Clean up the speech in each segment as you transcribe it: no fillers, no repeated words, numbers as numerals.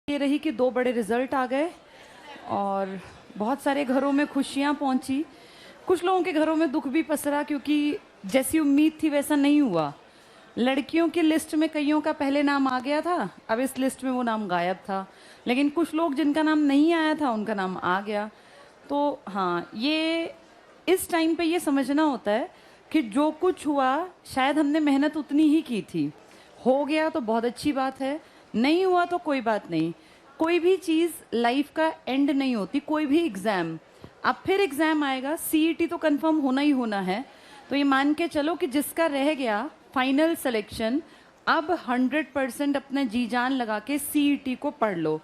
ये रही कि 2 बड़े रिजल्ट आ गए और बहुत सारे घरों में खुशियां पहुंची। कुछ लोगों के घरों में दुख भी पसरा क्योंकि जैसी उम्मीद थी वैसा नहीं हुआ। लड़कियों की लिस्ट में कईयों का पहले नाम आ गया था, अब इस लिस्ट में वो नाम गायब था। लेकिन कुछ लोग जिनका नाम नहीं आया था उनका नाम आ गया। तो हाँ, ये इस टाइम पे ये समझना होता है कि जो कुछ हुआ शायद हमने मेहनत उतनी ही की थी। हो गया तो बहुत अच्छी बात है, नहीं हुआ तो कोई बात नहीं। कोई भी चीज़ लाइफ का एंड नहीं होती, कोई भी एग्ज़ाम। अब फिर एग्ज़ाम आएगा, सीईटी तो कंफर्म होना ही होना है। तो ये मान के चलो कि जिसका रह गया फाइनल सिलेक्शन, अब 100% अपने जी जान लगा के सीईटी को पढ़ लो।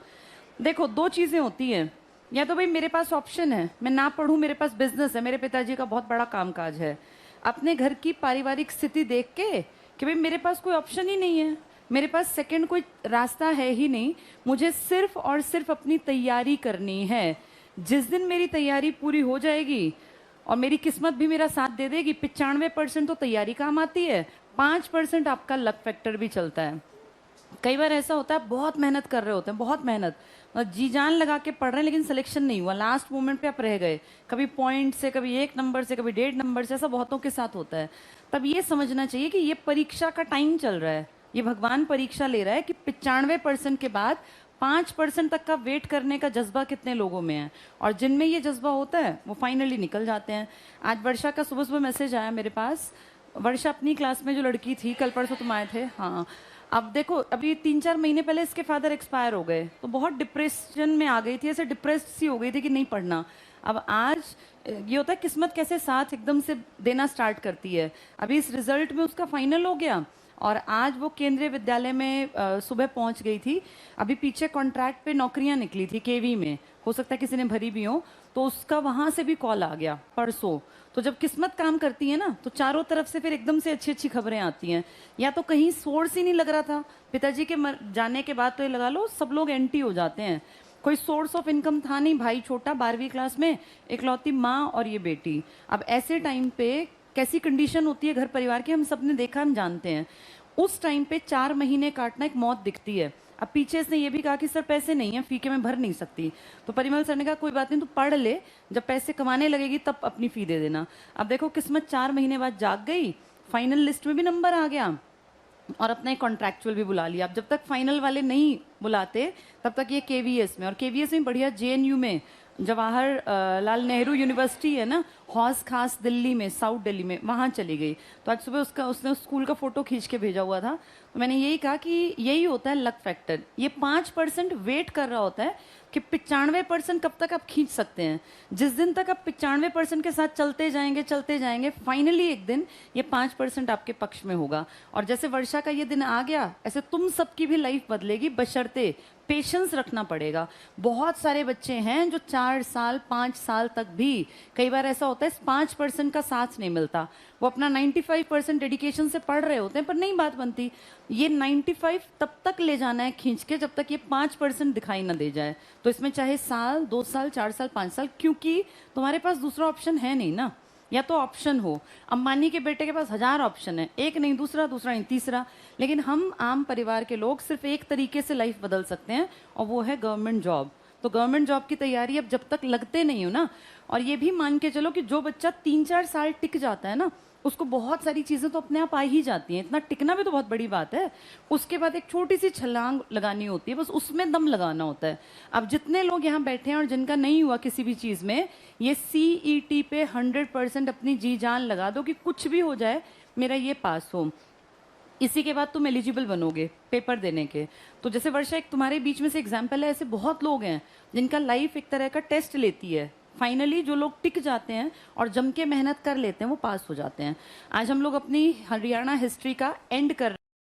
देखो, 2 चीज़ें होती हैं, या तो भाई मेरे पास ऑप्शन है, मैं ना पढ़ूं, मेरे पास बिजनेस है, मेरे पिताजी का बहुत बड़ा कामकाज है। अपने घर की पारिवारिक स्थिति देख के कि भाई मेरे पास कोई ऑप्शन ही नहीं है, मेरे पास सेकंड कोई रास्ता है ही नहीं, मुझे सिर्फ और सिर्फ अपनी तैयारी करनी है। जिस दिन मेरी तैयारी पूरी हो जाएगी और मेरी किस्मत भी मेरा साथ दे देगी, 95% तो तैयारी काम आती है, 5% आपका लक फैक्टर भी चलता है। कई बार ऐसा होता है, बहुत मेहनत कर रहे होते हैं, बहुत मेहनत, जी जान लगा के पढ़ रहे हैं, लेकिन सिलेक्शन नहीं हुआ, लास्ट मोमेंट पे आप रह गए, कभी पॉइंट से, कभी 1 नंबर से, कभी 1.5 नंबर से। ऐसा बहुतों के साथ होता है। तब ये समझना चाहिए कि ये परीक्षा का टाइम चल रहा है, ये भगवान परीक्षा ले रहा है कि 95% के बाद 5% तक का वेट करने का जज्बा कितने लोगों में है, और जिनमें ये जज्बा होता है वो फाइनली निकल जाते हैं। आज वर्षा का सुबह सुबह मैसेज आया मेरे पास। वर्षा अपनी क्लास में जो लड़की थी, कल परसों तुम आए थे, हाँ। अब देखो, अभी 3-4 महीने पहले इसके फादर एक्सपायर हो गए, तो बहुत डिप्रेशन में आ गई थी, ऐसे डिप्रेस्ड सी हो गई थी कि नहीं पढ़ना। अब आज ये होता है, किस्मत कैसे साथ एकदम से देना स्टार्ट करती है। अभी इस रिजल्ट में उसका फाइनल हो गया और आज वो केंद्रीय विद्यालय में सुबह पहुंच गई थी। अभी पीछे कॉन्ट्रैक्ट पे नौकरियां निकली थी केवी में, हो सकता है किसी ने भरी भी हो, तो उसका वहां से भी कॉल आ गया परसों। तो जब किस्मत काम करती है ना, तो चारों तरफ से फिर एकदम से अच्छी अच्छी खबरें आती हैं। या तो कहीं सोर्स ही नहीं लग रहा था, पिताजी के जाने के बाद तो ये लगा लो सब लोग एंटी हो जाते हैं, कोई सोर्स ऑफ इनकम था नहीं, भाई छोटा 12वीं क्लास में, इकलौती माँ और ये बेटी। अब ऐसे टाइम पे कैसी कंडीशन होती है घर परिवार की, हम सब ने देखा, हम जानते हैं। उस टाइम पे 4 महीने काटना एक मौत दिखती है। अब पीछे इसने ये भी कहा कि सर पैसे नहीं है, फी के मैं भर नहीं सकती। तो परिमल सर ने कहा कोई बात नहीं, तू पढ़ ले, जब पैसे कमाने लगेगी तब अपनी फी दे देना। अब देखो, किस्मत 4 महीने बाद जाग गई, फाइनल लिस्ट में भी नंबर आ गया और अपना एक कॉन्ट्रैक्चुअल भी बुला लिया। अब जब तक फाइनल वाले नहीं बुलाते तब तक ये केवीएस में, और केवीएस में बढ़िया जेएनयू में, जवाहर लाल नेहरू यूनिवर्सिटी है ना, हौस खास दिल्ली में, साउथ दिल्ली में, वहाँ चली गई। तो आज सुबह उसने उस स्कूल का फोटो खींच के भेजा हुआ था। तो मैंने यही कहा कि यही होता है लक फैक्टर। ये 5% वेट कर रहा होता है कि 95% कब तक आप खींच सकते हैं। जिस दिन तक आप 95% के साथ चलते जाएंगे, फाइनली एक दिन ये 5% आपके पक्ष में होगा। और जैसे वर्षा का ये दिन आ गया, ऐसे तुम सबकी भी लाइफ बदलेगी, बशर्ते पेशेंस रखना पड़ेगा। बहुत सारे बच्चे हैं जो 4 साल 5 साल तक भी, कई बार ऐसा होता है 5% का साथ नहीं मिलता, वो अपना 95% डेडिकेशन से पढ़ रहे होते हैं पर नहीं बात बनती। ये 95 तब तक ले जाना है खींच के जब तक ये 5% दिखाई ना दे जाए। तो इसमें चाहे साल, 2 साल, 4 साल, 5 साल, क्योंकि तुम्हारे पास दूसरा ऑप्शन है नहीं ना। या तो ऑप्शन हो, अंबानी के बेटे के पास 1000 ऑप्शन है, एक नहीं दूसरा, दूसरा नहीं तीसरा। लेकिन हम आम परिवार के लोग सिर्फ एक तरीके से लाइफ बदल सकते हैं, और वो है गवर्नमेंट जॉब। तो गवर्नमेंट जॉब की तैयारी अब जब तक लगते नहीं हो ना, और ये भी मान के चलो कि जो बच्चा 3-4 साल टिक जाता है ना, उसको बहुत सारी चीज़ें तो अपने आप आ ही जाती हैं। इतना टिकना भी तो बहुत बड़ी बात है। उसके बाद एक छोटी सी छलांग लगानी होती है, बस उसमें दम लगाना होता है। अब जितने लोग यहाँ बैठे हैं और जिनका नहीं हुआ किसी भी चीज़ में, ये सीईटी पे 100% अपनी जी जान लगा दो कि कुछ भी हो जाए मेरा ये पास हो। इसी के बाद तुम एलिजिबल बनोगे पेपर देने के। तो जैसे वर्षा एक तुम्हारे बीच में से एग्जाम्पल है, ऐसे बहुत लोग हैं जिनका लाइफ एक तरह का टेस्ट लेती है। फाइनली जो लोग टिक जाते हैं और जम के मेहनत कर लेते हैं वो पास हो जाते हैं। आज हम लोग अपनी हरियाणा हिस्ट्री का एंड कर